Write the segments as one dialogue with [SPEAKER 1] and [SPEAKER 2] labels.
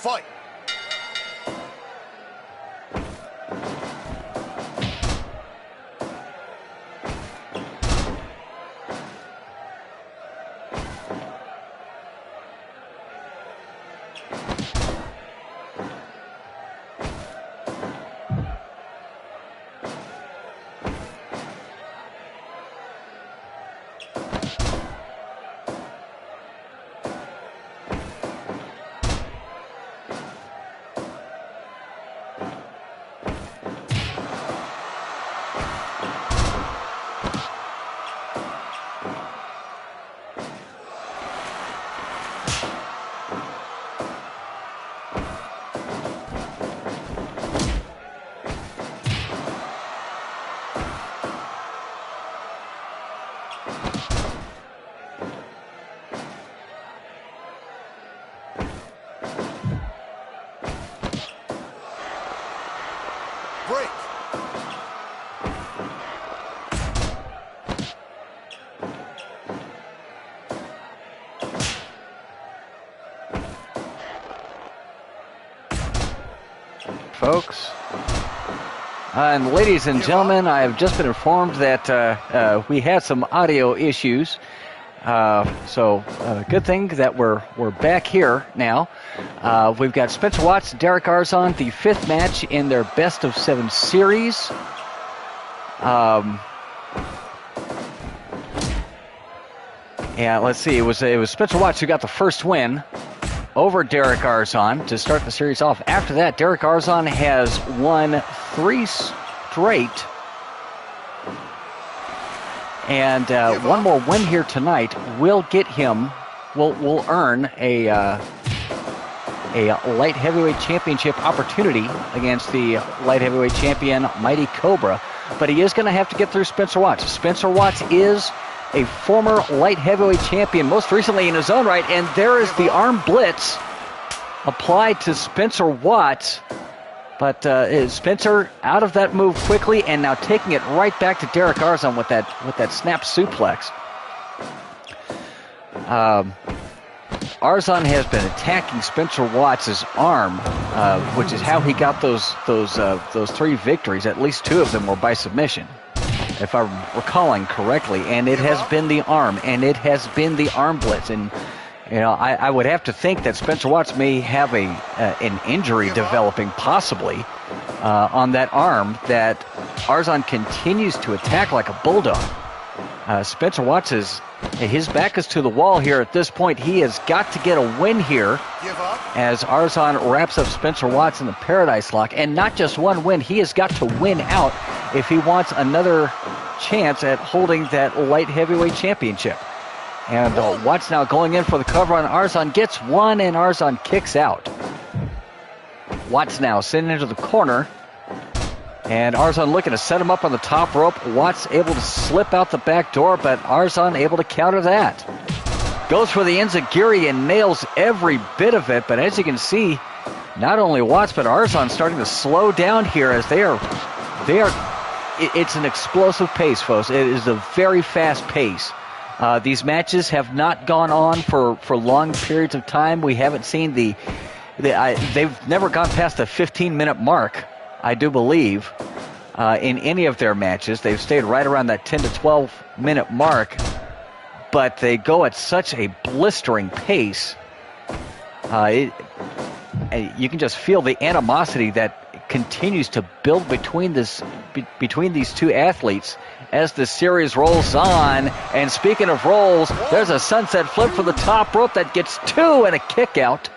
[SPEAKER 1] fight. Break.
[SPEAKER 2] Folks. And ladies and gentlemen, I have just been informed that we had some audio issues. Good thing that we're back here now. We've got Spencer Watts, Derek Arzon, the fifth match in their best of 7 series. Yeah, let's see. It was Spencer Watts who got the first win over Derek Arzon to start the series off. After that, Derek Arzon has won 3 straight. And one more win here tonight will get him, will earn a light heavyweight championship opportunity against the light heavyweight champion Mighty Cobra. But he is going to have to get through Spencer Watts. Spencer Watts is a former light heavyweight champion, most recently in his own right, and there is the arm blitz applied to Spencer Watts. But Spencer out of that move quickly, and now taking it right back to Derek Arzon with that snap suplex. Arzon has been attacking Spencer Watts' arm, which is how he got those 3 victories. At least 2 of them were by submission, if I'm recalling correctly. And it has been the arm, and it has been the arm blitz. And you know, I would have to think that Spencer Watts may have an injury developing, possibly, on that arm, that Arzon continues to attack like a bulldog. Spencer Watts his back is to the wall here at this point. He has got to get a win here as Arzon wraps up Spencer Watts in the Paradise Lock. And not just one win, he has got to win out if he wants another chance at holding that light heavyweight championship. And Watts now going in for the cover on Arzon, gets one, and Arzon kicks out. Watts now sitting into the corner, and Arzon looking to set him up on the top rope. Watts able to slip out the back door, but Arzon able to counter that. Goes for the enziguri and nails every bit of it, but as you can see, not only Watts but Arzon starting to slow down here as they are. It's an explosive pace, folks. It is a very fast pace. These matches have not gone on for long periods of time. We haven't seen they've never gone past the 15-minute mark, I do believe, in any of their matches. They've stayed right around that 10 to 12-minute mark, but they go at such a blistering pace. You can just feel the animosity that continues to build between these two athletes as the series rolls on. And speaking of rolls, there's a sunset flip for the top rope that gets 2 and a kick out.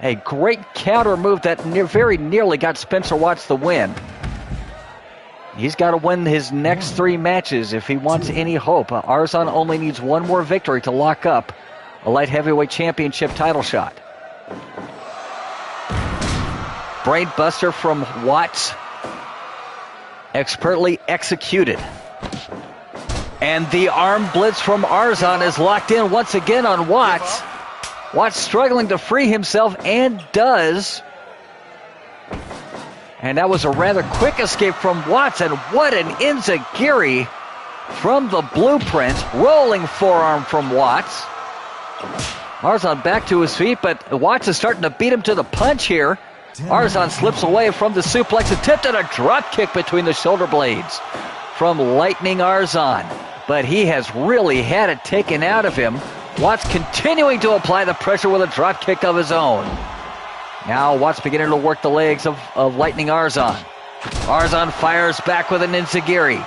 [SPEAKER 2] A great counter move that very nearly got Spencer Watts the win. He's got to win his next 3 matches if he wants any hope. Arzon only needs one more victory to lock up a light heavyweight championship title shot. Brain buster from Watts, expertly executed. And the arm blitz from Arzon is locked in once again on Watts. Watts struggling to free himself, and does. And that was a rather quick escape from Watts, and what an enziguri from the blueprint. Rolling forearm from Watts. Arzon back to his feet, but Watts is starting to beat him to the punch here. Arzon slips away from the suplex, attempted a drop kick between the shoulder blades from Lightning Arzon, but he has really had it taken out of him. Watts continuing to apply the pressure with a drop kick of his own. Now Watts beginning to work the legs of Lightning Arzon. Arzon fires back with an enziguri.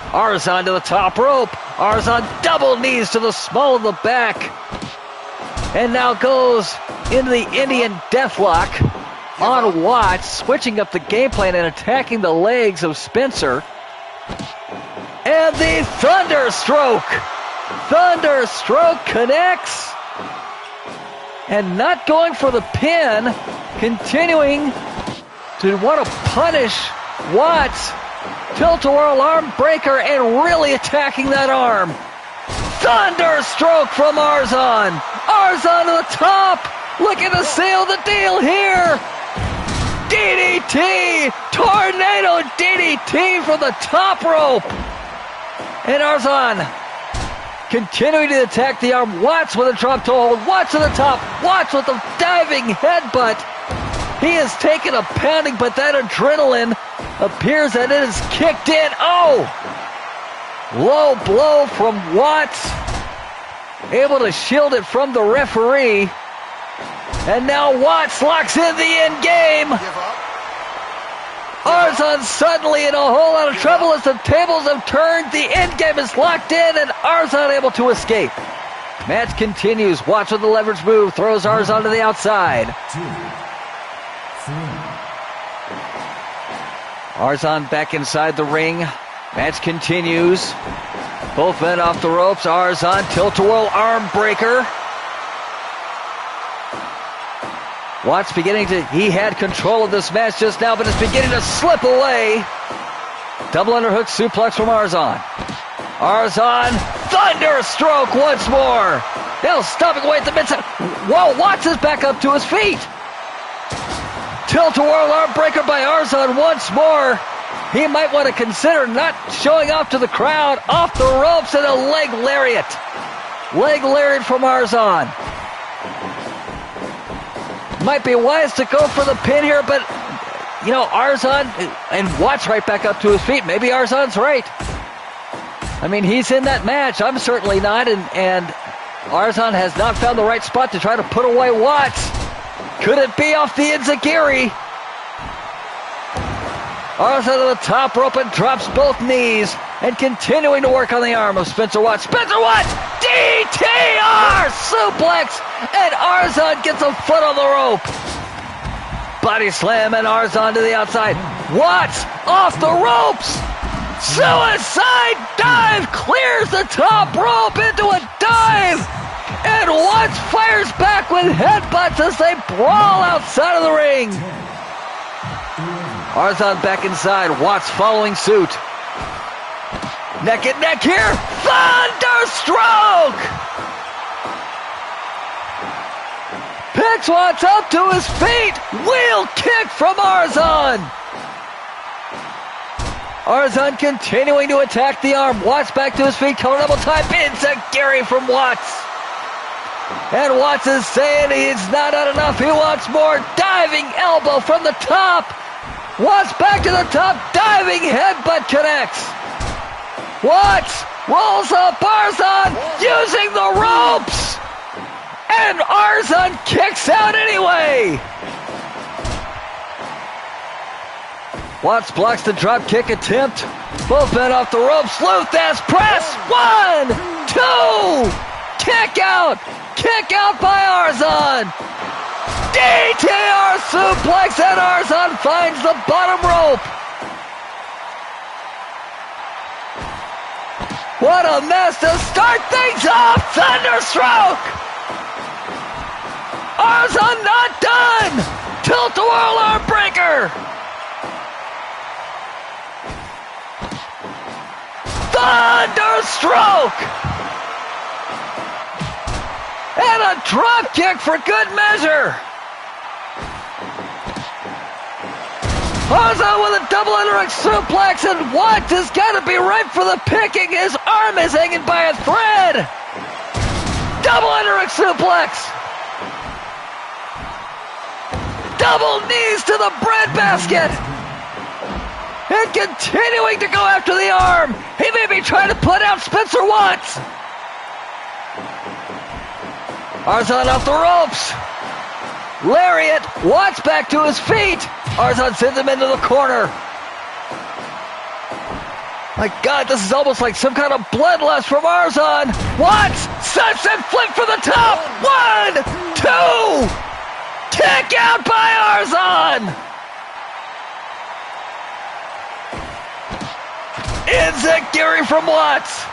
[SPEAKER 2] Arzon to the top rope. Arzon double knees to the small of the back. And now goes into the Indian Deathlock on Watts, switching up the game plan and attacking the legs of Spencer. And the Thunderstroke. Thunderstroke connects. And not going for the pin, continuing to want to punish Watts. Tilt-a-whirl arm breaker and really attacking that arm. Thunderstroke from Arzon. Arzon to the top. Looking to seal the deal here. DDT. Tornado DDT from the top rope. And Arzon continuing to attack the arm. Watts with a drop toe hold. Watts to the top. Watts with a diving headbutt. He has taken a pounding, but that adrenaline appears that it has kicked in. Oh! Low blow from Watts. Able to shield it from the referee. And now Watts locks in the end game. Arzon suddenly in a whole lot of trouble as the tables have turned. The end game is locked in and Arzon able to escape. Match continues. Watts with the leverage move. Throws Arzon to the outside.
[SPEAKER 3] 2, 3.
[SPEAKER 2] Arzon back inside the ring. Match continues. Both men off the ropes. Arzon tilt-a-whirl arm breaker. Watts he had control of this match just now, but it's beginning to slip away. Double underhook suplex from Arzon. Arzon, Thunderstroke once more. Now stopping away at the midside. Whoa, Watts is back up to his feet. Tilt-a-whirl arm breaker by Arzon once more. He might want to consider not showing off to the crowd. Off the ropes and a leg lariat. Leg lariat from Arzon. Might be wise to go for the pin here, but, you know, Arzon and Watts right back up to his feet. Maybe Arzon's right. I mean, he's in that match. I'm certainly not, and Arzon has not found the right spot to try to put away Watts. Could it be off the enziguri? Arzon to the top rope and drops both knees and continuing to work on the arm of Spencer Watts. Spencer Watts! DTR! Suplex! And Arzon gets a foot on the rope. Body slam and Arzon to the outside. Watts off the ropes! Suicide dive! Clears the top rope into a dive! And Watts fires back with headbutts as they brawl outside of the ring. Arzon back inside. Watts following suit. Neck and neck here. Thunderstroke! Picks Watts up to his feet. Wheel kick from Arzon. Arzon continuing to attack the arm. Watts back to his feet. Coming double time. Enziguri from Watts. And Watts is saying he's not had enough. He wants more. Diving elbow from the top. Watts back to the top. Diving headbutt connects. Watts rolls up Arzon using the ropes. And Arzon kicks out anyway. Watts blocks the drop kick attempt. Both men off the ropes. Luthes press. 1, 2. Kick out. Kick out by Arzon. DTR suplex and Arzon finds the bottom rope. What a mess to start things off. Thunderstroke. Arzon not done. Tilt-a-whirl arm breaker. Thunderstroke. And a drop kick for good measure. Arzon with a double underhook suplex, and Watts has got to be right for the picking. His arm is hanging by a thread. Double underhook suplex. Double knees to the breadbasket. And continuing to go after the arm. He may be trying to put out Spencer Watts. Arzon off the ropes. Lariat. Watts back to his feet. Arzon sends him into the corner. My God, this is almost like some kind of bloodlust from Arzon. Watts, sunset flip for the top. 1, 2. Kick out by Arzon. Enziguri from Watts.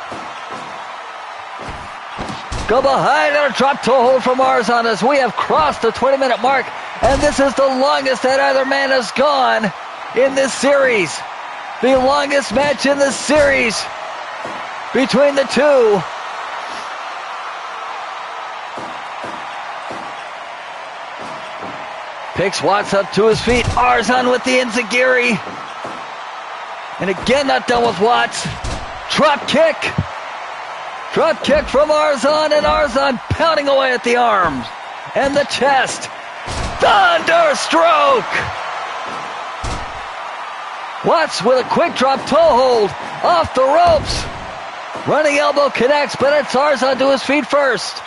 [SPEAKER 2] Go behind and a drop toe hold from Arzon as we have crossed the 20-minute mark. And this is the longest that either man has gone in this series. The longest match in this series between the two. Picks Watts up to his feet. Arzon with the enziguri. And again not done with Watts. Drop kick. Drop kick from Arzon, and Arzon pounding away at the arms and the chest. Thunderstroke. Watts with a quick drop toe hold off the ropes. Running elbow connects, but it's Arzon to his feet first.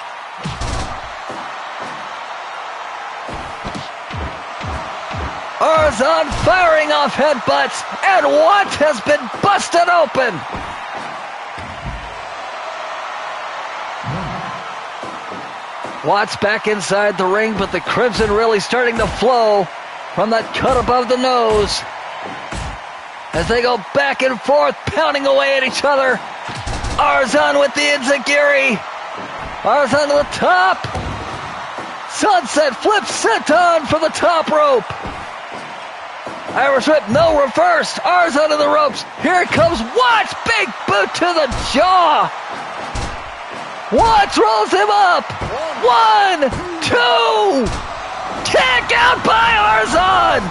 [SPEAKER 2] Arzon firing off headbutts, and Watts has been busted open. Watts back inside the ring, but the crimson really starting to flow from that cut above the nose. As they go back and forth, pounding away at each other. Arzon with the enziguri. Arzon to the top. Sunset flip sent on for the top rope. Irish whip, no reverse. Arzon to the ropes. Here comes Watts. Big boot to the jaw. Watts rolls him up. 1, 2. Kick out by Arzon.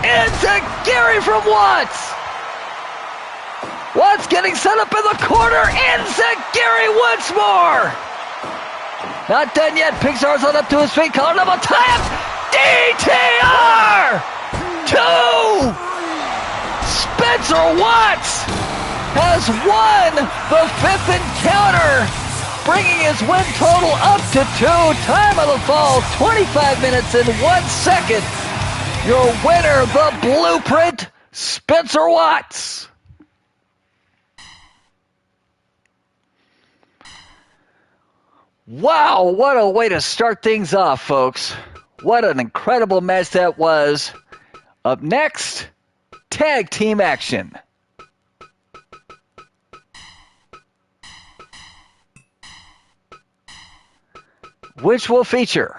[SPEAKER 2] Enziguri from Watts. Watts getting set up in the corner. Enziguri once more. Not done yet. Picks Arzon up to his feet. Collar double tie-up. DTR. 2. Spencer Watts has won the 5th encounter, bringing his win total up to 2. Time of the fall, 25 minutes and 1 second. Your winner, the Blueprint, Spencer Watts. Wow, what a way to start things off, folks. What an incredible match that was. Up next, tag team action. Which will feature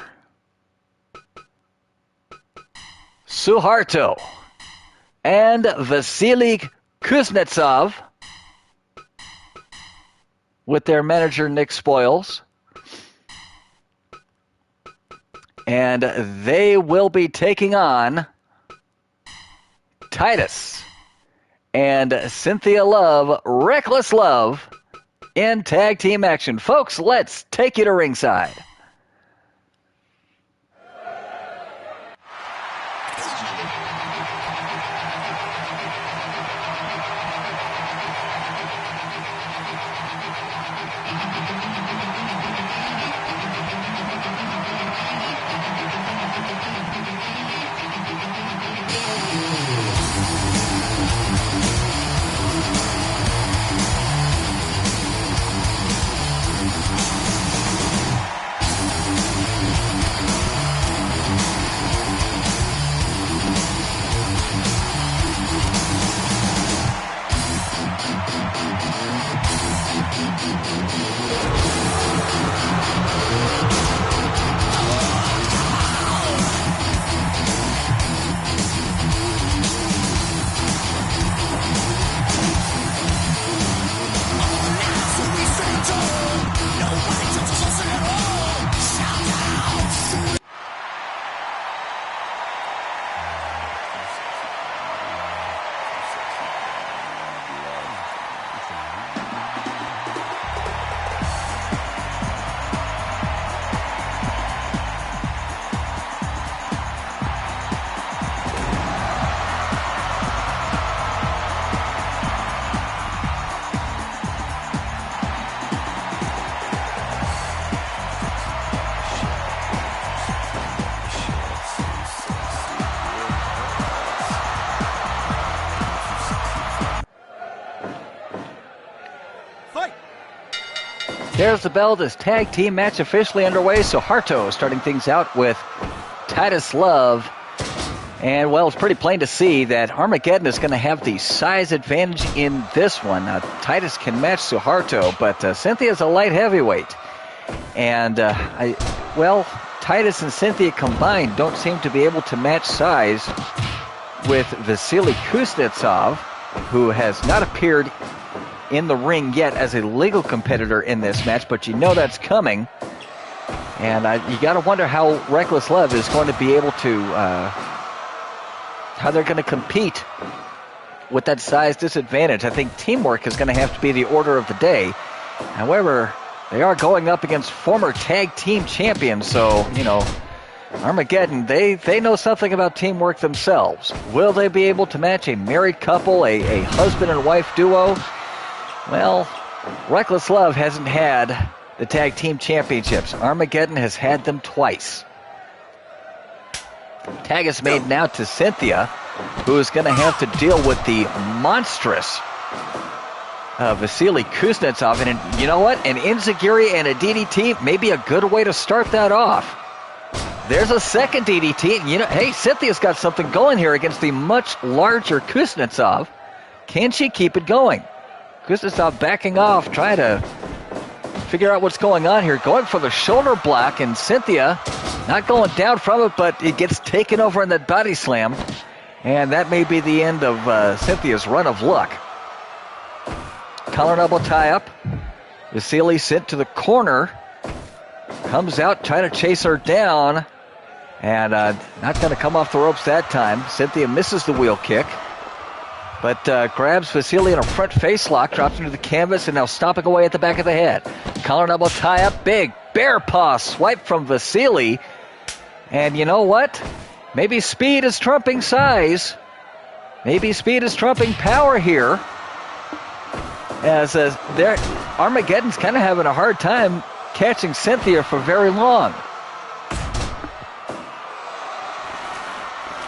[SPEAKER 2] Suharto and Vasily Kuznetsov with their manager Nick Spoils. And they will be taking on Titus and Cynthia Love, Reckless Love, in tag team action. Folks, let's take you to ringside. There's the bell. This tag team match officially underway. Suharto starting things out with Titus Love. And, well, it's pretty plain to see that Armageddon is going to have the size advantage in this one. Titus can match Suharto, but Cynthia's a light heavyweight. And, Titus and Cynthia combined don't seem to be able to match size with Vasily Kuznetsov, who has not appeared in the ring yet as a legal competitor in this match, but you know that's coming. And you got to wonder how Reckless Love is going to be able to, how they're going to compete with that size disadvantage. I think teamwork is going to have to be the order of the day. However, they are going up against former tag team champions, so, Armageddon, they know something about teamwork themselves. Will they be able to match a married couple, a husband and wife duo? Well, Reckless Love hasn't had the tag team championships. Armageddon has had them twice. Tag is made now to Cynthia, who is going to have to deal with the monstrous Vasily Kuznetsov. And you know what? An Enziguri and a DDT may be a good way to start that off. There's a second DDT. Hey, Cynthia's got something going here against the much larger Kuznetsov. Can she keep it going? Kuznetsov backing off, trying to figure out what's going on here. Going for the shoulder block, and Cynthia not going down from it, but it gets taken over in that body slam. And that may be the end of Cynthia's run of luck. Collar and elbow tie-up. Vasily sent to the corner. Comes out, trying to chase her down. And not going to come off the ropes that time. Cynthia misses the wheel kick. But grabs Vasily in a front face lock, drops him to the canvas, and now stomping away at the back of the head. Collar and elbow tie-up, big bear paw swipe from Vasily. And you know what? Maybe speed is trumping size. Maybe speed is trumping power here. As Armageddon's kind of having a hard time catching Cynthia for very long.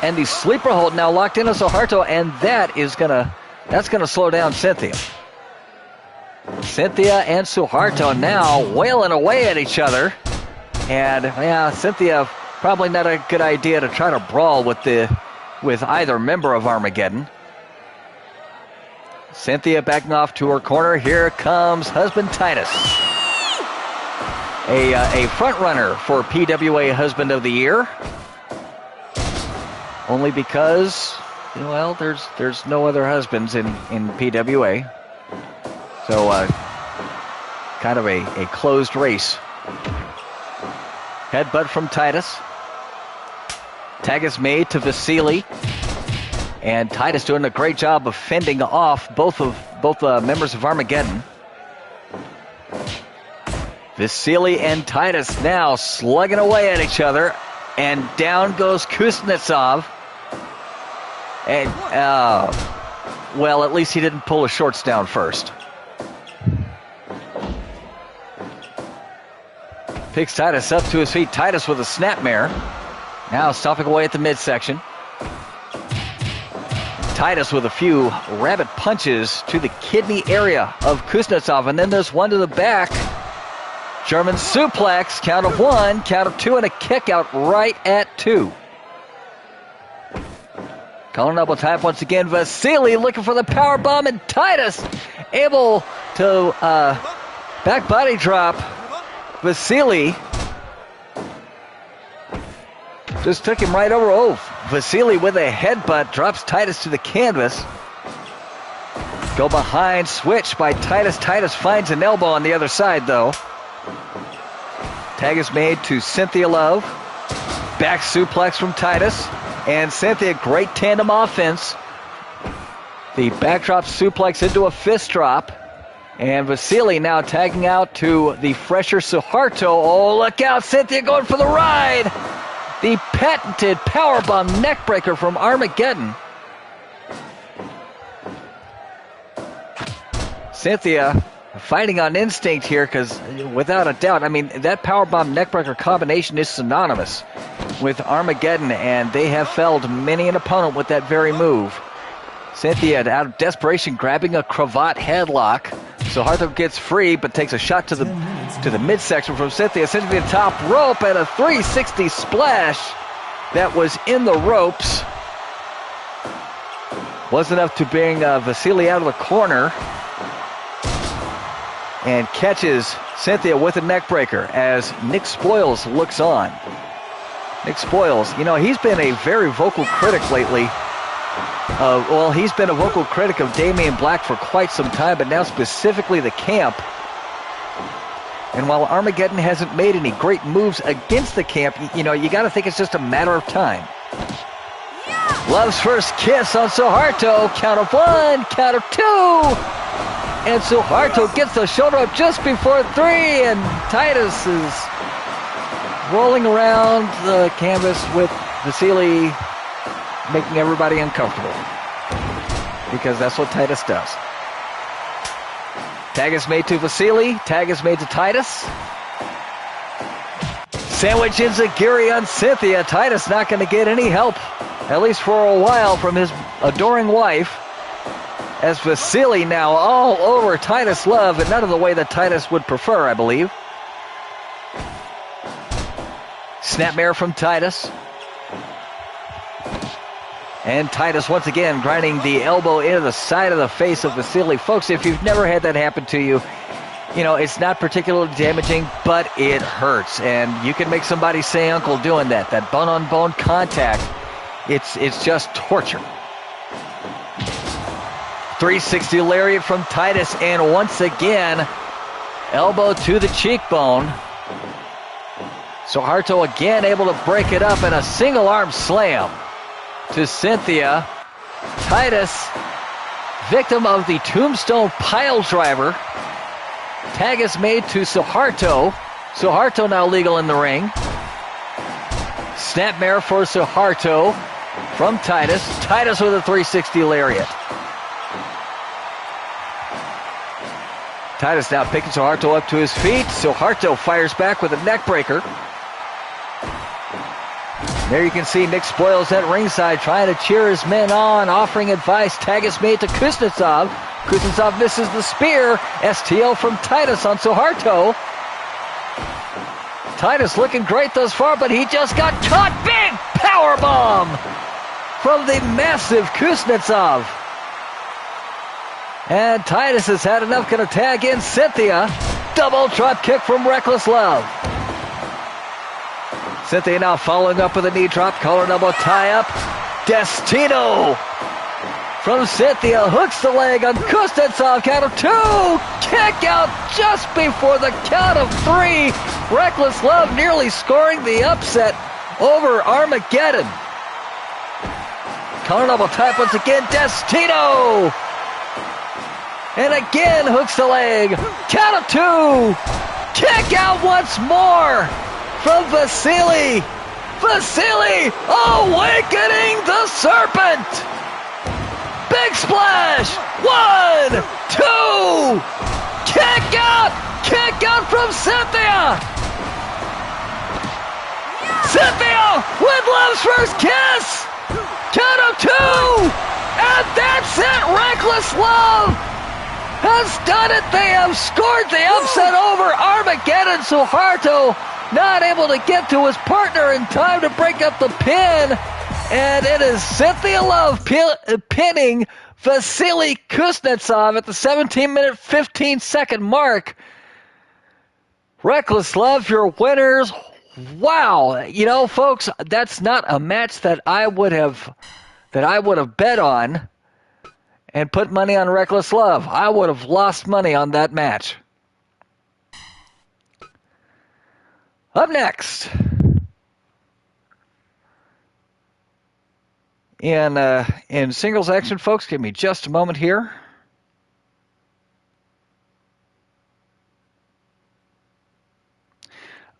[SPEAKER 2] And the sleeper hold now locked into Suharto, and that's gonna slow down Cynthia. Cynthia and Suharto now wailing away at each other. And Cynthia, probably not a good idea to try to brawl with either member of Armageddon. Cynthia backing off to her corner. Here comes husband Titus. A front runner for PWA Husband of the Year. Only because, there's no other husbands in PWA. So, kind of a closed race. Headbutt from Titus. Tag is made to Vasily. And Titus doing a great job of fending off both members of Armageddon. Vasily and Titus now slugging away at each other. And down goes Kuznetsov. And, at least he didn't pull his shorts down first. Picks Titus up to his feet. Titus with a snapmare. Now stomping away at the midsection. Titus with a few rabbit punches to the kidney area of Kuznetsov. And then there's one to the back. German suplex. Count of one, count of two, and a kick out right at 2. Collar and elbow tie-up once again. Vasily looking for the power bomb, and Titus able to back body drop Vasily. Just took him right over. Vasily with a headbutt drops Titus to the canvas. Go behind, switch by Titus. Titus finds an elbow on the other side, though. Tag is made to Cynthia Love. Back suplex from Titus. And Cynthia, great tandem offense. The backdrop suplex into a fist drop. And Vasily now tagging out to the fresher Suharto. Oh, look out, Cynthia going for the ride. The patented powerbomb neckbreaker from Armageddon. Cynthia fighting on instinct here, because without a doubt, that powerbomb neckbreaker combination is synonymous with Armageddon, and they have felled many an opponent with that very move. Cynthia, out of desperation, grabbing a cravat headlock. So Harto gets free, but takes a shot to the midsection from Cynthia. Cynthia top rope and a 360 splash that was in the ropes. Wasn't enough to bring Vasily out of the corner. And catches Cynthia with a neck breaker as Nick Spoils looks on. Nick Spoils, he's been a very vocal critic lately. He's been a vocal critic of Damian Black for quite some time, but now specifically the camp. And while Armageddon hasn't made any great moves against the camp, you got to think it's just a matter of time. Love's first kiss on Suharto. Count of 1, count of 2. And Suharto gets the shoulder up just before 3, and Titus is rolling around the canvas with Vasily, making everybody uncomfortable. Because that's what Titus does. Tag is made to Vasily. Tag is made to Titus. Sandwich enziguri on Cynthia. Titus not going to get any help, at least for a while, from his adoring wife. As Vasily now all over Titus Love, and none of the way that Titus would prefer, I believe. Snapmare from Titus. And Titus once again grinding the elbow into the side of the face of Vasily. Folks, if you've never had that happen to you, it's not particularly damaging, but it hurts. And you can make somebody say uncle doing that. That bone-on-bone contact, it's just torture. 360 lariat from Titus, and once again, elbow to the cheekbone. Suharto again able to break it up in a single arm slam to Cynthia. Titus, victim of the tombstone pile driver. Tag is made to Suharto. Suharto now legal in the ring. Snapmare for Suharto from Titus. Titus with a 360 lariat. Titus now picking Suharto up to his feet. Suharto fires back with a neck breaker. There you can see Nick Spoils at ringside trying to cheer his men on, offering advice. Tag is made to Kuznetsov. Kuznetsov misses the spear. STO from Titus on Suharto. Titus looking great thus far, but he just got caught. Big power bomb from the massive Kuznetsov. And Titus has had enough, going to tag in Cynthia. Double drop kick from Reckless Love. Cynthia now following up with a knee drop, collar and elbow tie-up. Destino from Cynthia hooks the leg on Kuznetsov. Count of 2. Kick out just before the count of 3. Reckless Love nearly scoring the upset over Armageddon. Collar and elbow tie-up once again. Destino. And again hooks the leg. Count of 2. Kick out once more from Vasily. Vasily awakening the serpent. Big splash. 1, 2. Kick out. Kick out from Cynthia. Cynthia with Love's first kiss. Count of 2. And that's it. Reckless Love has done it. They have scored the upset over Armageddon. Suharto not able to get to his partner in time to break up the pin. And it is Cynthia Love pinning Vasily Kuznetsov at the 17-minute, 15-second mark. Reckless Love, your winners. Wow. Folks, that's not a match that I would have bet on and put money on Reckless Love. I would have lost money on that match. Up next, in singles action, folks, give me just a moment here.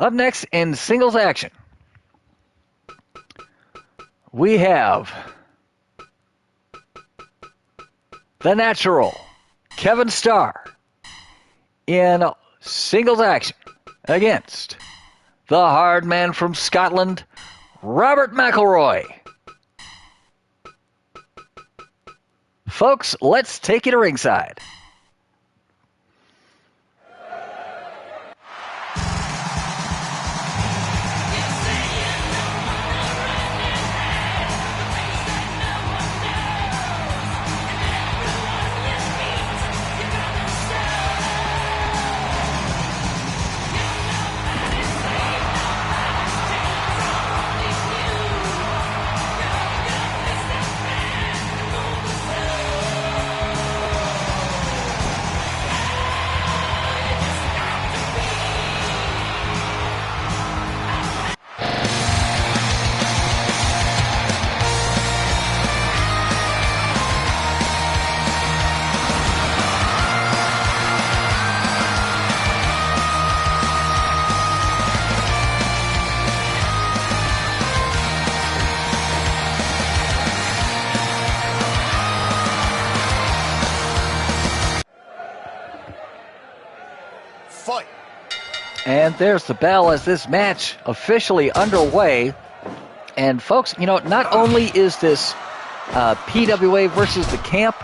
[SPEAKER 2] Up next in singles action, we have The Natural, Kevin Starr, in singles action against the hard man from Scotland, Robert McElroy. Folks, let's take you to ringside. And there's the bell as this match officially underway. And folks, not only is this PWA versus the Camp,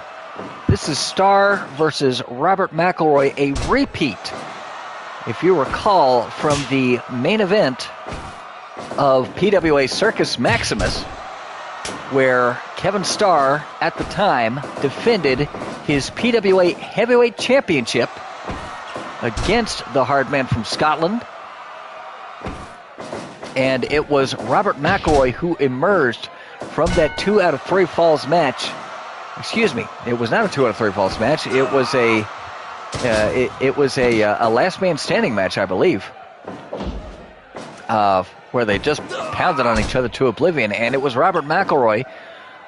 [SPEAKER 2] this is Starr versus Robert McElroy, a repeat, if you recall, from the main event of PWA Circus Maximus, where Kevin Starr, at the time, defended his PWA Heavyweight Championship against the hard man from Scotland. And it was Robert McElroy who emerged from that 2 out of 3 falls match. Excuse me, it was not a 2 out of 3 falls match. It was a last man standing match, I believe, where they just pounded on each other to oblivion. And it was Robert McElroy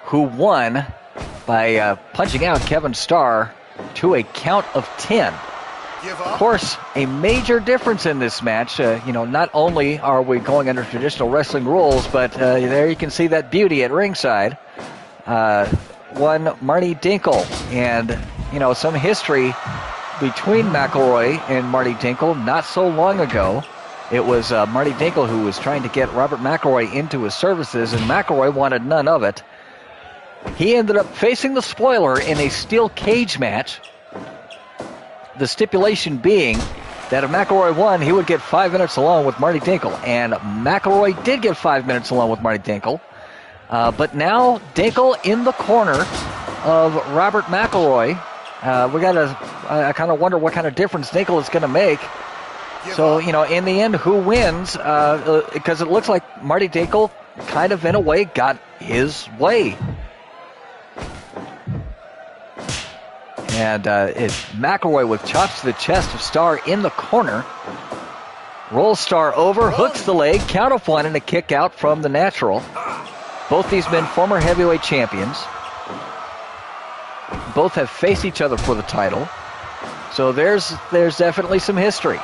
[SPEAKER 2] who won by punching out Kevin Starr to a count of 10. Of course, a major difference in this match. Not only are we going under traditional wrestling rules, but there you can see that beauty at ringside. One Marty Dinkle, and some history between McElroy and Marty Dinkle. Not so long ago, it was Marty Dinkle who was trying to get Robert McElroy into his services, and McElroy wanted none of it. He ended up facing the spoiler in a steel cage match. The stipulation being that if McElroy won, he would get 5 minutes alone with Marty Dinkle. And McElroy did get 5 minutes alone with Marty Dinkle. But now Dinkle in the corner of Robert McElroy. I kind of wonder what kind of difference Dinkle is going to make. So, in the end, who wins? Because it looks like Marty Dinkle kind of, in a way, got his way. And it's McElroy with chops to the chest of Starr in the corner. Rolls Starr over, hooks the leg, count of 1, and a kick out from the natural. Both these men former heavyweight champions. Both have faced each other for the title. So there's definitely some history.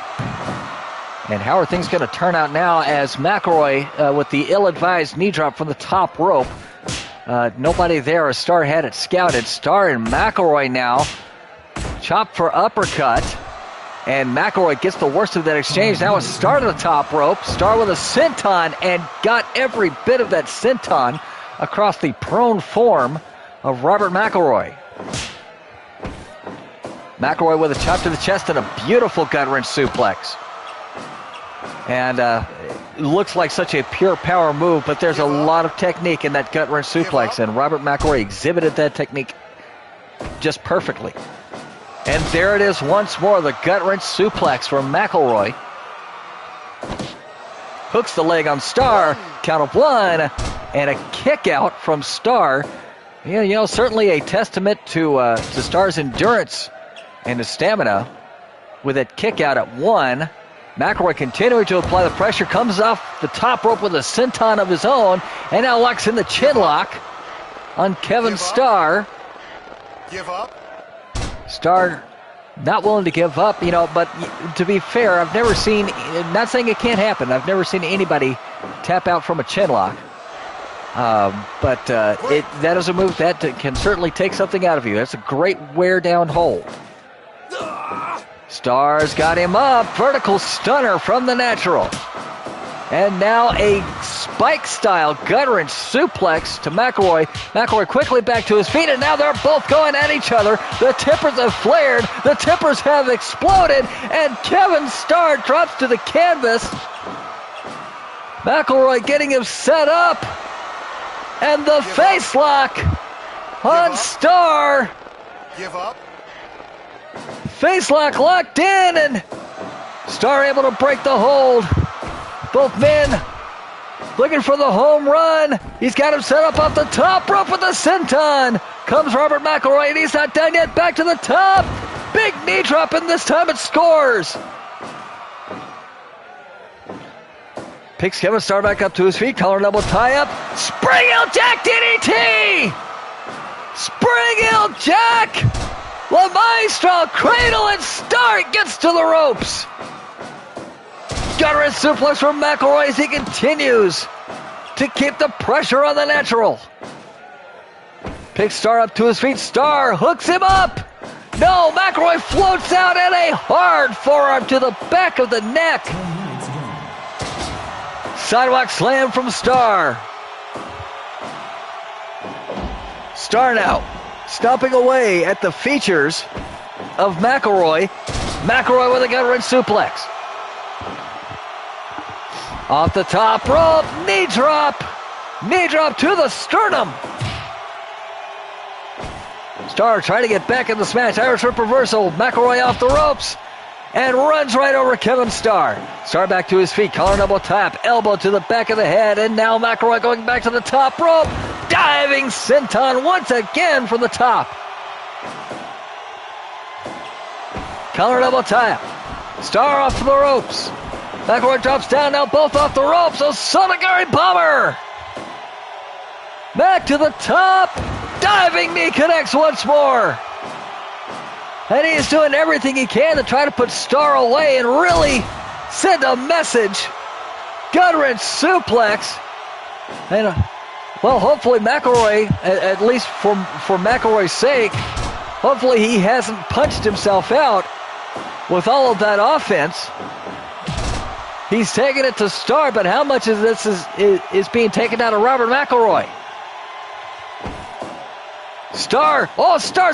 [SPEAKER 2] And how are things going to turn out now as McElroy with the ill-advised knee drop from the top rope. Nobody there as Starr had it scouted. Starr and McElroy now. Chop for uppercut. And McElroy gets the worst of that exchange. Now it's Starr to the top rope. Starr with a senton and got every bit of that senton across the prone form of Robert McElroy. McElroy with a chop to the chest and a beautiful gut wrench suplex. And looks like such a pure power move, but there's a lot of technique in that gut wrench suplex, and Robert McElroy exhibited that technique just perfectly. And there it is once more, the gut wrench suplex from McElroy. Hooks the leg on Starr, count of 1, and a kick out from Starr. Yeah, certainly a testament to Starr's endurance and his stamina with that kick out at 1. McElroy continuing to apply the pressure, comes off the top rope with a senton of his own, and now locks in the chin lock on Kevin Starr.
[SPEAKER 1] Give up.
[SPEAKER 2] Starr not willing to give up, but to be fair, I've never seen, not saying it can't happen, I've never seen anybody tap out from a chin lock. But that is a move that can certainly take something out of you. That's a great wear down hold. Starr's got him up. Vertical stunner from the natural. And now a spike-style gut wrench suplex to McElroy. McElroy quickly back to his feet, and now they're both going at each other. The tempers have flared. The tempers have exploded, and Kevin Starr drops to the canvas. McElroy getting him set up. And the face lock on Starr.
[SPEAKER 1] Give up.
[SPEAKER 2] Face lock locked in, and Starr able to break the hold. Both men looking for the home run. He's got him set up off the top rope with the senton. Comes Robert McElroy, and he's not done yet. Back to the top. Big knee drop, and this time it scores. Picks Kevin Starr back up to his feet. Collar and elbow tie up. Spring heel jack DDT. Spring heel jack. La Maestra, cradle, and Starr gets to the ropes. Gut wrench suplex from McElroy as he continues to keep the pressure on the natural. Picks Starr up to his feet. Starr hooks him up. No, McElroy floats out and a hard forearm to the back of the neck.
[SPEAKER 3] 10 minutes gone.
[SPEAKER 2] Sidewalk slam from Starr. Starr now stomping away at the features of McElroy. McElroy with a gut wrench suplex. Off the top rope, knee drop. Knee drop to the sternum. Starr trying to get back in the smash. Irish whip reversal. McElroy off the ropes and runs right over Kevin Starr. Starr back to his feet. Collar double tap. Elbow to the back of the head. And now McElroy going back to the top rope. Diving senton once again from the top. Collar double tap. Starr off the ropes. McElroy drops down. Now both off the ropes. A Sonigari bomber. Back to the top. Diving knee connects once more. And he's doing everything he can to try to put Starr away and really send a message. Gut wrench suplex. And, well, hopefully McElroy, at least for McElroy's sake, hopefully he hasn't punched himself out with all of that offense. He's taking it to Starr, but how much of this is being taken out of Robert McElroy? Starr's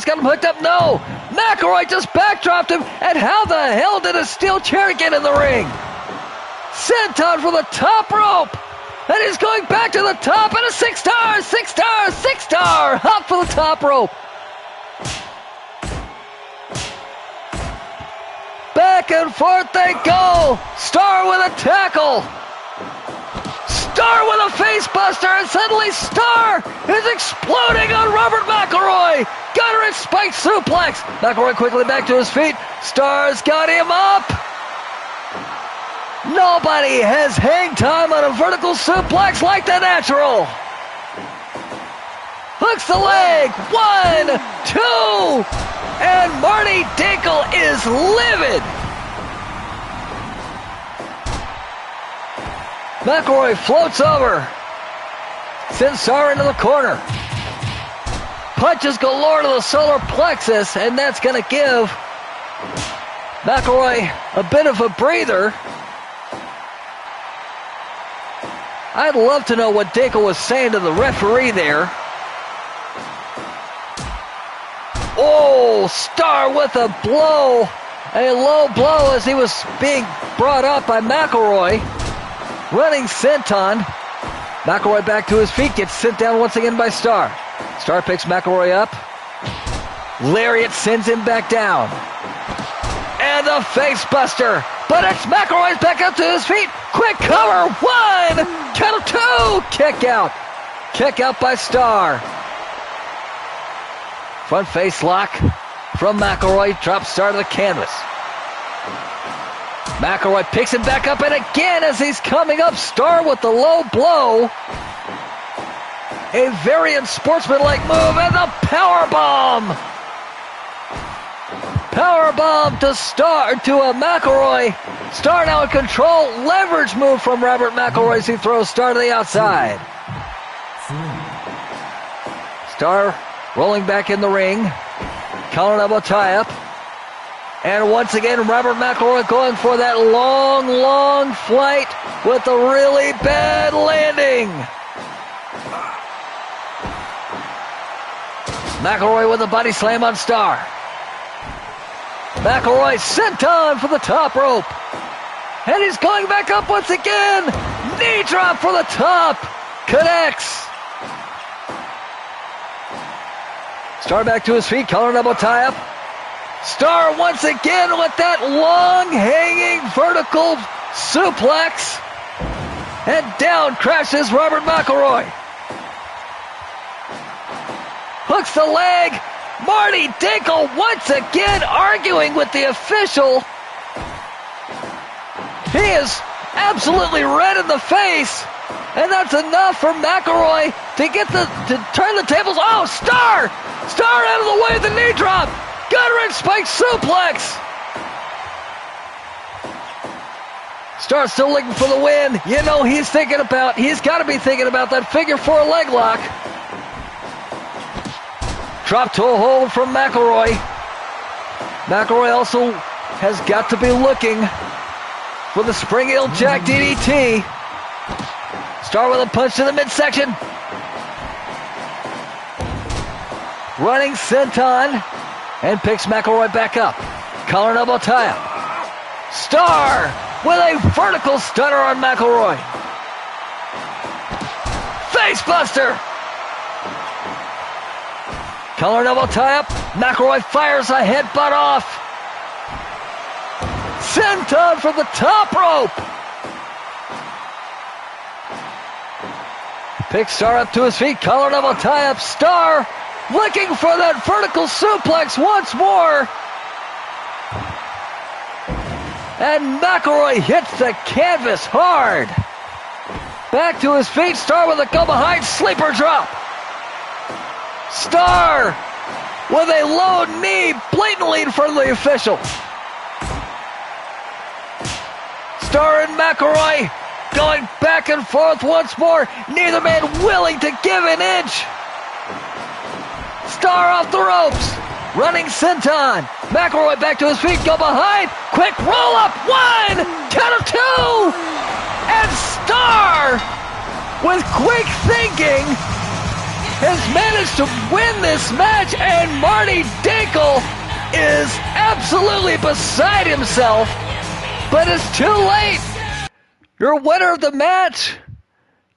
[SPEAKER 2] got him hooked up. No, McElroy just backdropped him. And how the hell did a steel chair get in the ring? Senton for the top rope. And he's going back to the top. And a 6-star, 6-star, 6-star. Hop for the top rope. Back and forth they go. Starr with a tackle. Starr with a face buster, and suddenly Starr is exploding on Robert McElroy. Gut wrench spike suplex. McElroy quickly back to his feet. Starr's got him up. Nobody has hang time on a vertical suplex like the Natural. Hooks the leg. 1, 2, and Marty Dinkle is livid. McElroy floats over. Sends Starr into the corner. Punches galore to the solar plexus, and that's going to give McElroy a bit of a breather. I'd love to know what Dinkle was saying to the referee there. Oh, Starr with a blow. A low blow as he was being brought up by McElroy. Running senton. McElroy back to his feet. Gets sent down once again by Starr. Starr picks McElroy up. Lariat sends him back down. And the face buster. But it's McElroy's back up to his feet. Quick cover. 1, count of 2. Kick out. Kick out by Starr. Front face lock from McElroy. Drops Starr to the canvas. McElroy picks him back up, and again as he's coming up, Starr with the low blow. A very unsportsmanlike move, and the powerbomb. Powerbomb to Starr, to a McElroy. Starr now in control. Leverage move from Robert McElroy as he throws Starr to the outside.
[SPEAKER 3] 3.
[SPEAKER 2] Starr rolling back in the ring. Collar elbow tie-up. And once again, Robert McElroy going for that long, long flight with a really bad landing. McElroy with a body slam on Starr. McElroy sent on for the top rope. And he's going back up once again. Knee drop for the top. Connects. Starr back to his feet, collar double tie-up. Starr once again with that long hanging vertical suplex. And down crashes Robert McElroy. Hooks the leg. Marty Dinkle once again arguing with the official. He is absolutely red in the face. And that's enough for McElroy to turn the tables. Oh, Starr! Starr out of the way of the knee drop. Gut wrench spike suplex. Starr still looking for the win. You know he's got to be thinking about that figure 4 leg lock. Drop toe hold from McElroy. McElroy also has got to be looking for the spring heel jack DDT. Start with a punch to the midsection. Running senton and picks McElroy back up. Collar and elbow tie-up. Star with a vertical stunner on McElroy. Facebuster. Collar and elbow tie-up. McElroy fires a headbutt off. Senton from the top rope. Picks Star up to his feet. Collar and elbow tie-up. Star looking for that vertical suplex once more. And McElroy hits the canvas hard. Back to his feet. Star with a go behind sleeper drop. Star with a low knee blatantly in front of the official. Star and McElroy going back and forth once more. Neither man willing to give an inch. Star off the ropes. Running senton. McElroy back to his feet. Go behind. Quick roll up. 1, count of 2. And Star, with quick thinking, has managed to win this match. And Marty Dinkel is absolutely beside himself. But it's too late. Your winner of the match,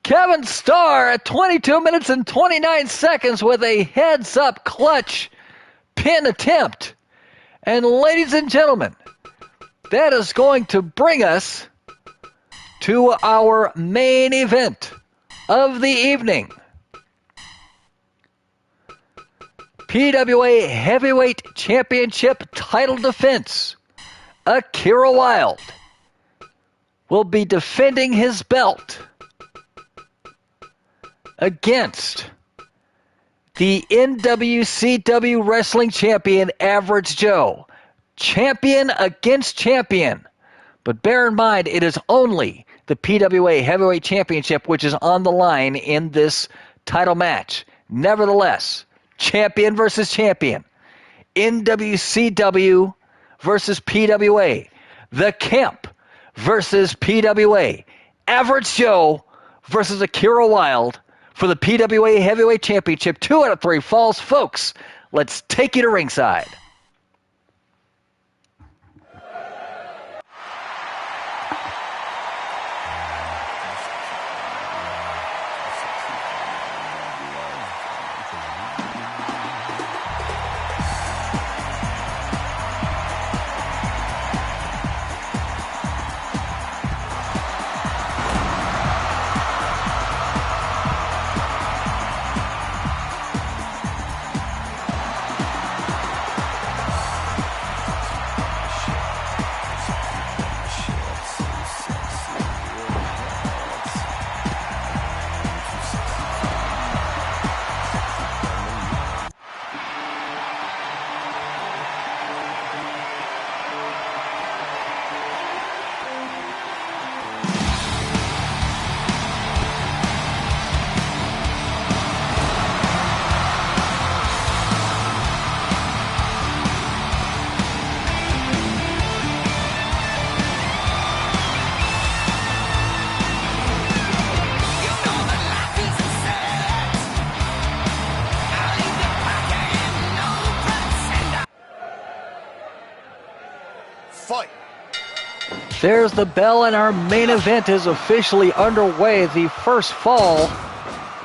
[SPEAKER 2] Kevin Starr, at 22 minutes and 29 seconds with a heads-up clutch pin attempt. And ladies and gentlemen, that is going to bring us to our main event of the evening. PWA Heavyweight Championship title defense. Akira Wilde will be defending his belt against the NWCW Wrestling Champion, Average Joe. Champion against champion. But bear in mind, it is only the PWA Heavyweight Championship which is on the line in this title match. Nevertheless, champion versus champion. NWCW versus PWA. The Camp versus PWA. Average Joe versus Akira Wilde for the PWA Heavyweight Championship. 2 out of 3 falls. Folks, let's take you to ringside.
[SPEAKER 1] Fight.
[SPEAKER 2] There's the bell, and our main event is officially underway. The first fall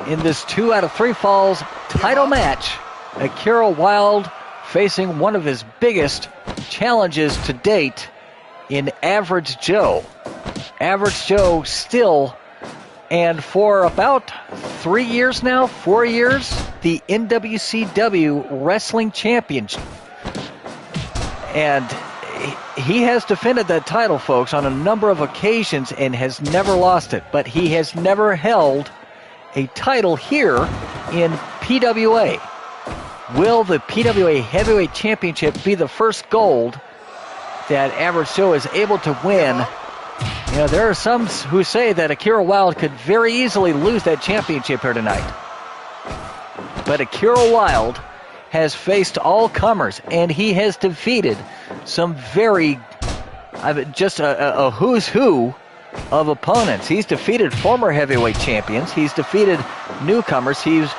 [SPEAKER 2] in this 2 out of 3 falls title match. Akira Wilde facing one of his biggest challenges to date in Average Joe. Average Joe still, and for about 3 years now, 4 years, the NWCW Wrestling Champion. And he has defended that title, folks, on a number of occasions and has never lost it. But he has never held a title here in PWA. Will the PWA Heavyweight Championship be the first gold that Average Joe is able to win? You know, there are some who say that Akira Wilde could very easily lose that championship here tonight. But Akira Wilde has faced all comers, and he has defeated some just a who's who of opponents. He's defeated former heavyweight champions. He's defeated newcomers. He's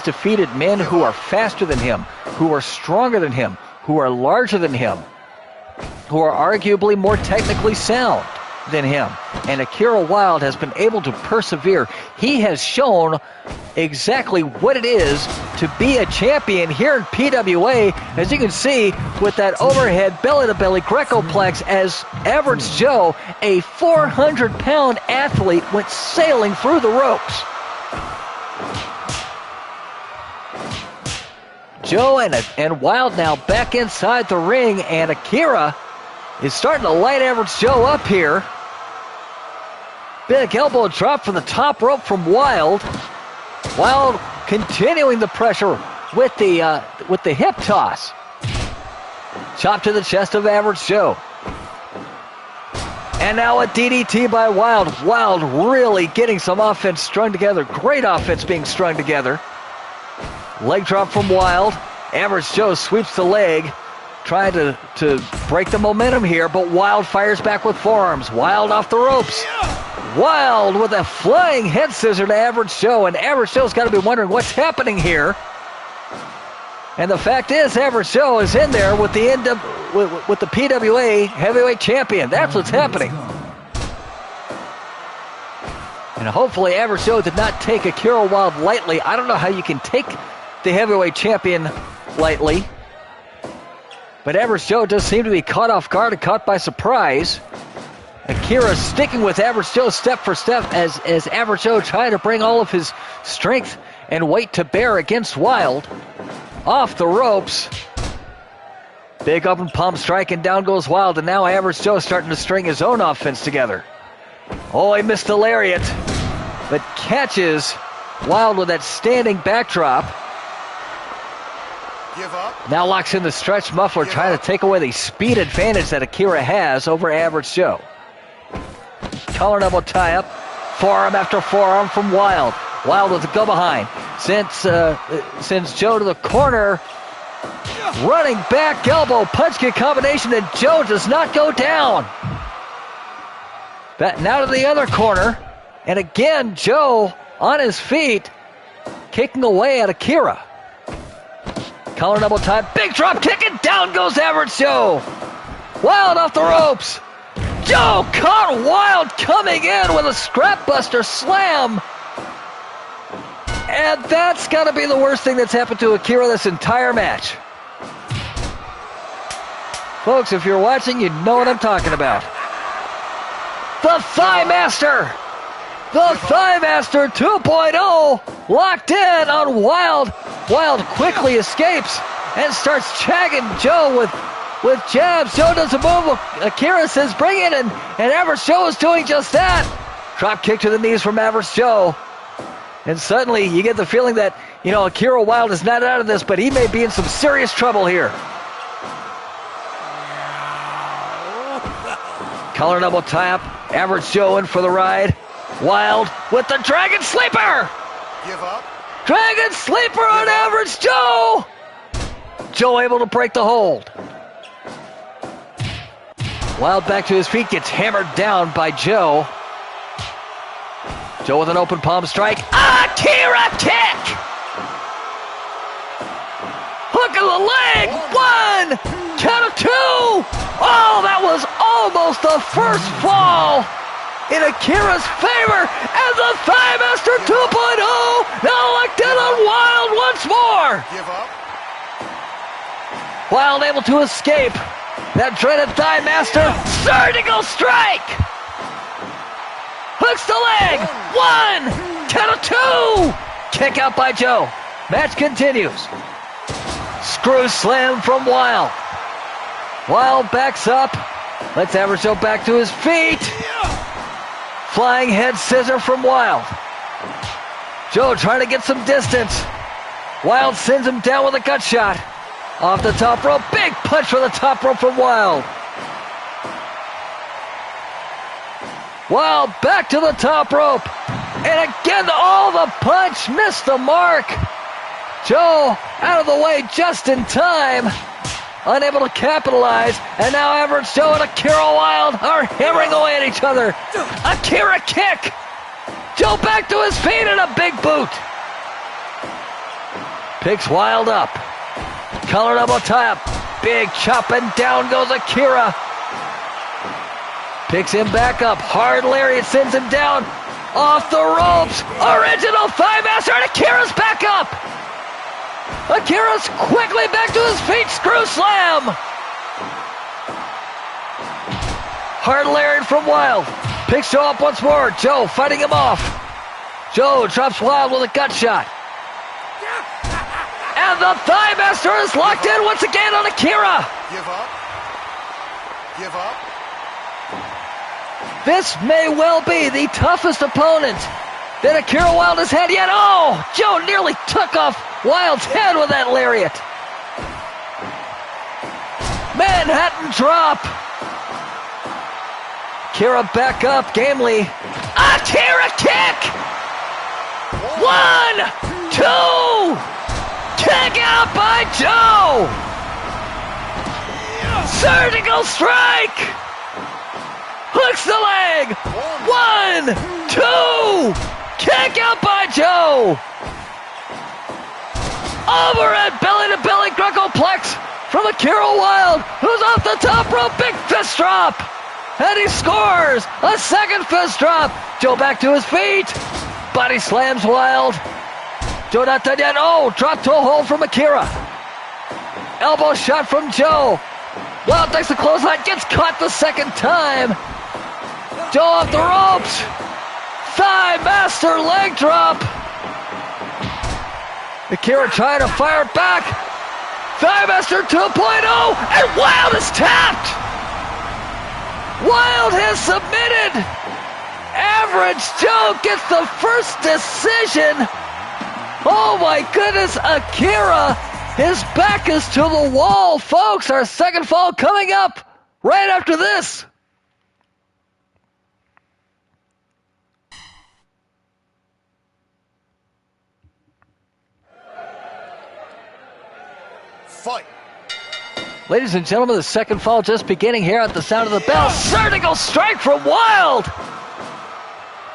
[SPEAKER 2] defeated men who are faster than him, who are stronger than him, who are larger than him, who are arguably more technically sound than him. And Akira Wilde has been able to persevere. He has shown exactly what it is to be a champion here in PWA, as you can see with that overhead belly-to-belly Greco-plex, as Average Joe, a 400-pound athlete, went sailing through the ropes. Joe and Wilde now back inside the ring, and Akira is starting to light Average Joe up here. Big elbow drop from the top rope from Wilde. Wilde continuing the pressure with the hip toss. Chop to the chest of Average Joe. And now a DDT by Wilde. Wilde really getting some offense strung together. Great offense being strung together. Leg drop from Wilde. Average Joe sweeps the leg, trying to break the momentum here, but Wilde fires back with forearms. Wilde off the ropes. Wilde with a flying head scissor to Average Joe, and Average Joe's got to be wondering what's happening here. And the fact is, Average Joe is in there with the with the PWA heavyweight champion. That's what's happening. And hopefully Average Joe did not take Akira Wilde lightly. I don't know how you can take the heavyweight champion lightly, but Average Joe does seem to be caught off guard and caught by surprise. Akira sticking with Average Joe step for step as Average Joe tried to bring all of his strength and weight to bear against Wilde. Off the ropes. Big open palm strike, and down goes Wilde, and now Average Joe starting to string his own offense together. Oh, he missed the lariat, but catches Wilde with that standing backdrop.
[SPEAKER 1] Give up.
[SPEAKER 2] Now locks in the stretch muffler, trying to take away the speed advantage that Akira has over Average Joe. Collar double tie up, forearm after forearm from Wilde. Wilde with the go behind. Sends Joe to the corner. Running back elbow punch kick combination, and Joe does not go down. Back now to the other corner, and again Joe on his feet, kicking away at Akira. Collar double tie, big drop kick, and down goes Average Joe. Wilde off the ropes. Joe caught Wilde coming in with a scrap buster slam. And that's got to be the worst thing that's happened to Akira this entire match. Folks, if you're watching, you know what I'm talking about. The Thigh Master! The Thigh Master 2.0 locked in on Wilde. Wilde quickly escapes and starts chagging Joe with jabs. Joe doesn't move. Akira says bring it, and Average Joe is doing just that. Drop kick to the knees from Average Joe. And suddenly you get the feeling that, Akira Wilde is not out of this, but he may be in some serious trouble here. Collar double tie up. Average Joe in for the ride. Wilde with the Dragon Sleeper.
[SPEAKER 1] Give up.
[SPEAKER 2] Dragon Sleeper on Average Joe. Joe able to break the hold. Wilde back to his feet, gets hammered down by Joe. Joe with an open palm strike. Akira kick! Hook of the leg! One! Count of two! Oh, that was almost the first fall in Akira's favor, and the Thigh Master 2.0 now locked in on Wilde once more!
[SPEAKER 1] Give up.
[SPEAKER 2] Wilde able to escape that dreaded Thigh Master. Surgical strike! Hooks the leg! One! Count of two! Kick out by Joe. Match continues. Screw slam from Wilde. Wilde backs up. Lets Average Joe back to his feet. Flying head scissor from Wilde. Joe trying to get some distance. Wilde sends him down with a gut shot. Off the top rope. Big punch from the top rope from Wilde. Wilde back to the top rope. And again, the punch missed the mark. Joe out of the way just in time. Unable to capitalize. And now Average Joe and Akira Wilde are hammering away at each other. Akira kick. Joe back to his feet and a big boot. Picks Wilde up. Collar elbow tie up. Big chop and down goes Akira. Picks him back up. Hard lariat sends him down. Off the ropes. Original thigh master and Akira's back up. Akira's quickly back to his feet. Screw slam. Hard lariat from Wilde. Picks Joe up once more. Joe fighting him off. Joe drops Wilde with a gut shot. And the thigh master is locked in once again on Akira.
[SPEAKER 1] Give up. Give up.
[SPEAKER 2] This may well be the toughest opponent that Akira Wilde has had yet. Oh, Joe nearly took off Wilde's head with that lariat. Manhattan drop. Akira back up, gamely. Akira kick! 1, 2, kick out by Joe! Surgical strike! Hooks the leg! 1, 2, kick out by Joe! Overhead belly-to-belly Greco-plex from Akira Wilde, who's off the top rope, big fist drop! And he scores a second fist drop. Joe back to his feet. Body slams Wilde. Joe not done yet. Oh, drop toe hold from Akira. Elbow shot from Joe. Wilde takes the clothesline, gets caught the second time. Joe off the ropes. Thigh master leg drop. Akira trying to fire back. Thigh master 2.0, and Wilde is tapped. Wilde has submitted. Average Joe gets the first decision. Oh my goodness, Akira, his back is to the wall. Folks, our second fall coming up right after this.
[SPEAKER 1] Fight.
[SPEAKER 2] Ladies and gentlemen, the second fall just beginning here at the sound of the bell. Surgical strike from Wilde.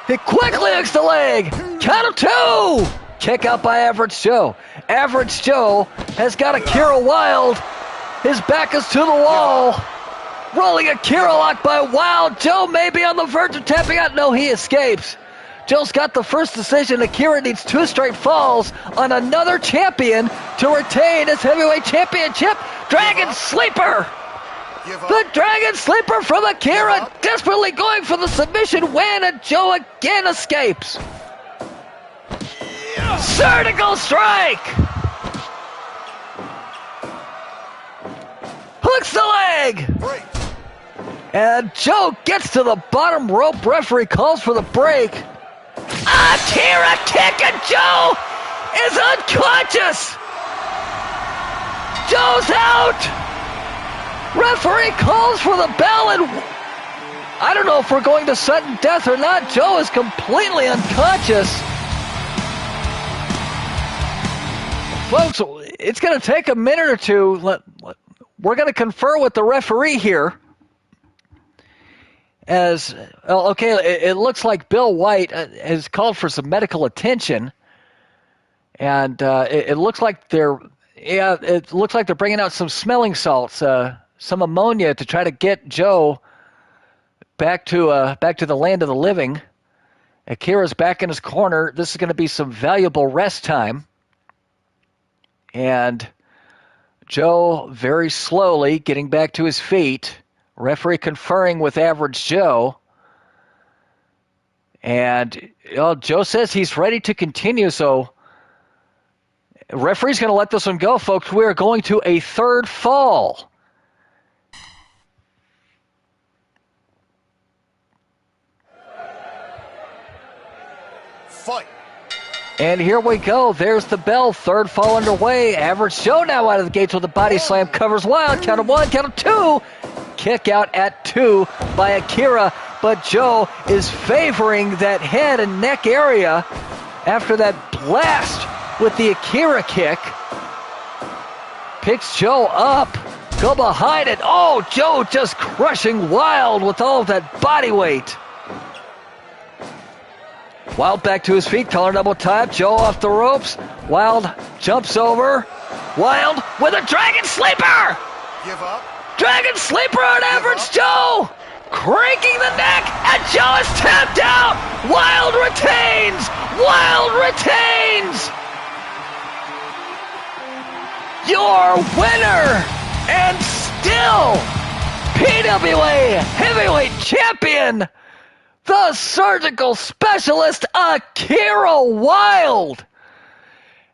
[SPEAKER 2] He quickly hooks the leg. Count of 2. Kick out by Average Joe. Average Joe has got Akira Wilde. His back is to the wall. Rolling Akira lock by Wilde. Joe may be on the verge of tapping out. No, he escapes. Joe's got the first decision. Akira needs 2 straight falls on another champion to retain his heavyweight championship. Dragon Sleeper. The Dragon Sleeper from Akira, desperately going for the submission win, and Joe again escapes. Surgical strike. Hooks the leg. And Joe gets to the bottom rope. Referee calls for the break. Akira kick, and Joe is unconscious. Joe's out. Referee calls for the bell, and I don't know if we're going to sudden death or not. Joe is completely unconscious. Folks, it's going to take a minute or two. We're going to confer with the referee here. It looks like Bill White has called for some medical attention, and it looks like they're bringing out some smelling salts, some ammonia to try to get Joe back to the land of the living. Akira's back in his corner. This is going to be some valuable rest time, and Joe very slowly getting back to his feet. Referee conferring with Average Joe. And Joe says he's ready to continue, so referee's going to let this one go, folks. We are going to a third fall.
[SPEAKER 1] Fight.
[SPEAKER 2] And here we go. There's the bell. Third fall underway. Average Joe now out of the gates with a body slam. Covers Wilde. Count of 1, count of 2. Kick out at 2 by Akira, but Joe is favoring that head and neck area after that blast with the Akira kick. Picks Joe up. Go behind it. Oh, Joe just crushing Wild with all of that body weight. Wild back to his feet, collar double tap. Joe off the ropes. Wild jumps over. Wild with a Dragon Sleeper.
[SPEAKER 1] Give up.
[SPEAKER 2] Dragon Sleeper on average Joe. Cranking the neck, and Joe is tapped out. Wild retains. Wild retains. Your winner and still PWA Heavyweight Champion, the surgical specialist Akira Wild.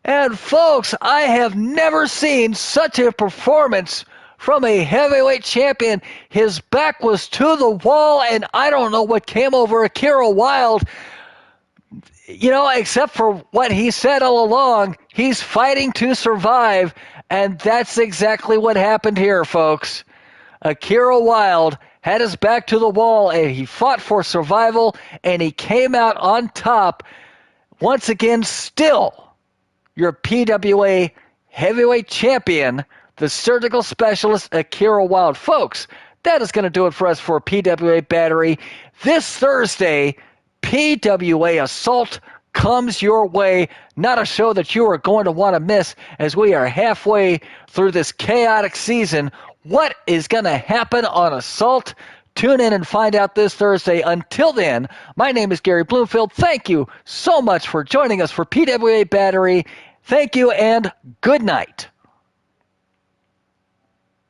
[SPEAKER 2] And folks, I have never seen such a performance from a heavyweight champion. His back was to the wall, and I don't know what came over Akira Wild. You know, except for what he said all along, he's fighting to survive, and that's exactly what happened here, folks. Akira Wild had his back to the wall, and he fought for survival, and he came out on top. Once again, still your PWA heavyweight champion, the surgical specialist Akira Wild. Folks, that is going to do it for us for PWA Battery. This Thursday, PWA Assault comes your way. Not a show that you are going to want to miss, as we are halfway through this chaotic season. What is going to happen on Assault? Tune in and find out this Thursday. Until then, my name is Gary Bloomfield. Thank you so much for joining us for PWA Battery. Thank you and good night.